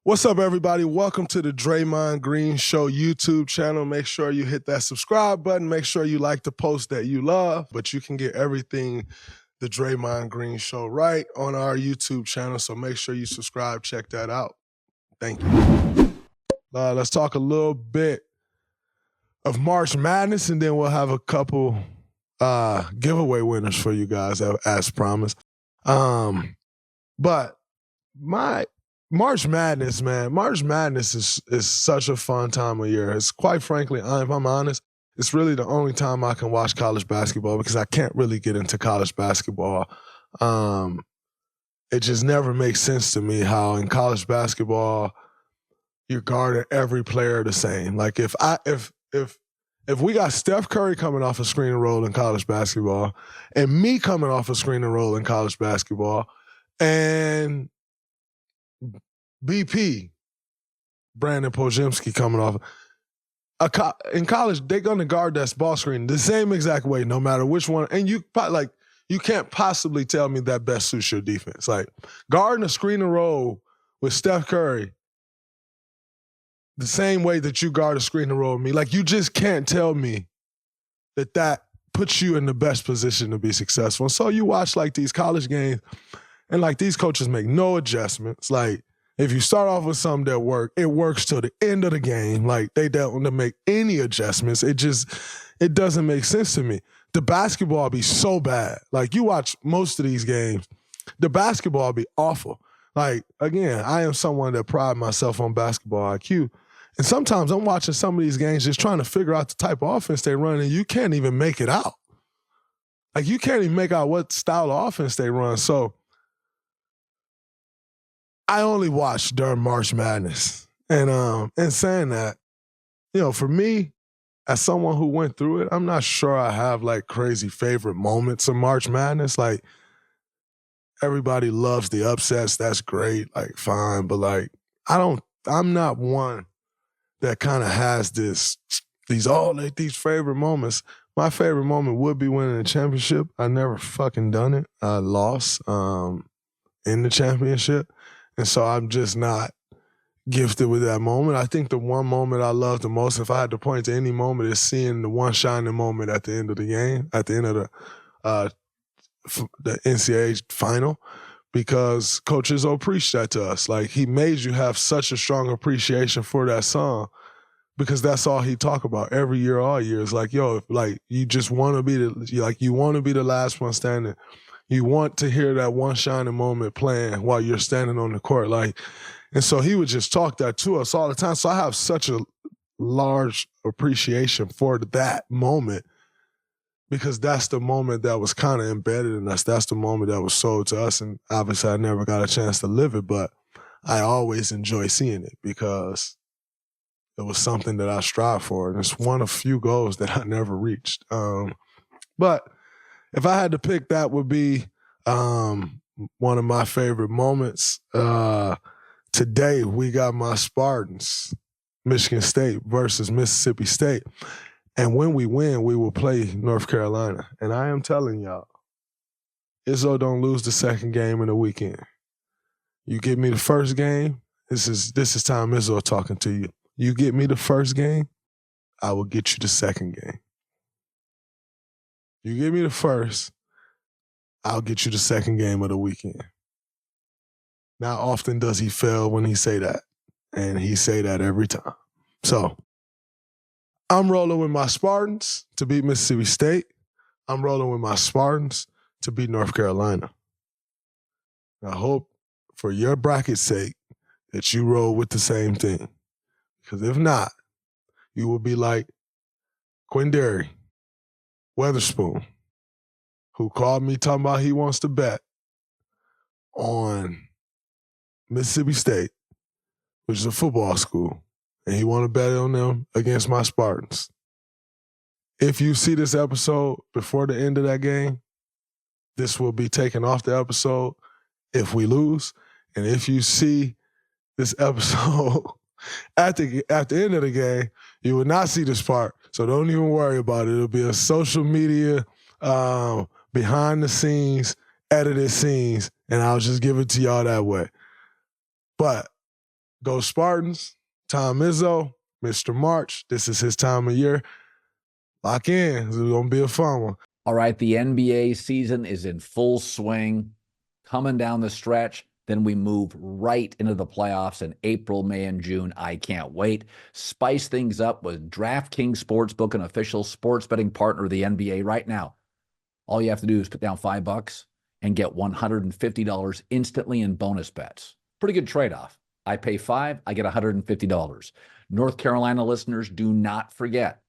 What's up, everybody? Welcome to the Draymond Green Show YouTube channel. Make sure you hit that subscribe button. Make sure you like the post that you love. But you can get everything the Draymond Green Show right on our YouTube channel. So make sure you subscribe. Check that out. Thank you. Let's talk a little bit of March Madness, and then we'll have a couple giveaway winners for you guys as promised. But March Madness, man. March Madness is such a fun time of year. It's quite frankly, if I'm honest, it's really the only time I can watch college basketball because I can't really get into college basketball. It just never makes sense to me how in college basketball you're guarding every player the same. Like if we got Steph Curry coming off a screen and roll in college basketball, and me coming off a screen and roll in college basketball, and BP, Brandon Podziemski coming off. In college, they're going to guard that ball screen the same exact way, no matter which one. And you can't possibly tell me that best suits your defense. Like guarding a screen and roll with Steph Curry the same way that you guard a screen and roll with me. Like you just can't tell me that puts you in the best position to be successful. And so you watch like these college games and like these coaches make no adjustments. Like, if you start off with something that it works till the end of the game. Like they don't want to make any adjustments. It doesn't make sense to me. The basketball be so bad. Like you watch most of these games, the basketball be awful. Like again, I am someone that pride myself on basketball IQ. And sometimes I'm watching some of these games just trying to figure out the type of offense they run, and you can't even make it out. Like you can't even make out what style of offense they run. So I only watch during March Madness. And saying that, for me, as someone who went through it, I'm not sure I have like crazy favorite moments of March Madness. Like everybody loves the upsets. That's great. Like fine. But like, I'm not one that kind of has these favorite moments. My favorite moment would be winning a championship. I never fucking done it. I lost in the championship. And so I'm just not gifted with that moment. I think the one moment I love the most, if I had to point to any moment, is seeing the one shining moment at the end of the game, at the end of the NCAA final, because Coach Izzo preached that to us. Like he made you have such a strong appreciation for that song because that's all he talk about every year, all year. It's like, yo, like you just want to be you want to be the last one standing. You want to hear that one shining moment playing while you're standing on the court. And so he would just talk that to us all the time. So I have such a large appreciation for that moment because that's the moment that was kind of embedded in us. That's the moment that was sold to us. And obviously I never got a chance to live it, but I always enjoy seeing it because it was something that I strive for. And it's one of few goals that I never reached. But if I had to pick, that would be one of my favorite moments. Today, we got my Spartans, Michigan State versus Mississippi State. And when we win, we will play North Carolina. And I am telling y'all, Izzo don't lose the second game in the weekend. You get me the first game, this is Tom Izzo talking to you. You get me the first game, I will get you the second game. You give me the first, I'll get you the second game of the weekend. Now, often does he fail when he say that, and he say that every time. So I'm rolling with my Spartans to beat Mississippi State. I'm rolling with my Spartans to beat North Carolina. I hope for your bracket's sake that you roll with the same thing. Because if not, you will be like Quindary Weatherspoon, who called me talking about he wants to bet on Mississippi State, which is a football school, and he want to bet on them against my Spartans. If you see this episode before the end of that game, this will be taken off the episode if we lose. And if you see this episode at the end of the game, you will not see this part. So don't even worry about it. It'll be a social media, behind the scenes, edited scenes, and I'll just give it to y'all that way. But Go Spartans. Tom Izzo, Mr. March. This is his time of year. Lock in. It's going to be a fun one. All right, the NBA season is in full swing, coming down the stretch. Then we move right into the playoffs in April, May, and June. I can't wait. Spice things up with DraftKings Sportsbook, an official sports betting partner of the NBA right now. All you have to do is put down $5 and get $150 instantly in bonus bets. Pretty good trade-off. I pay $5, I get $150. North Carolina listeners, do not forget.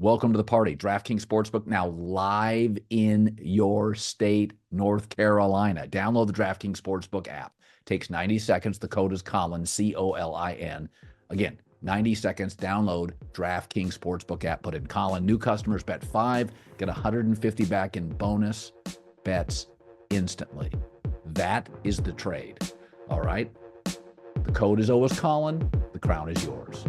Welcome to the party. DraftKings Sportsbook now live in your state, North Carolina. Download the DraftKings Sportsbook app. Takes 90 seconds. The code is Colin, C-O-L-I-N. Again, 90 seconds. Download DraftKings Sportsbook app. Put in Colin. New customers bet $5, get $150 back in bonus bets instantly. That is the trade. All right? The code is always Colin. The crown is yours.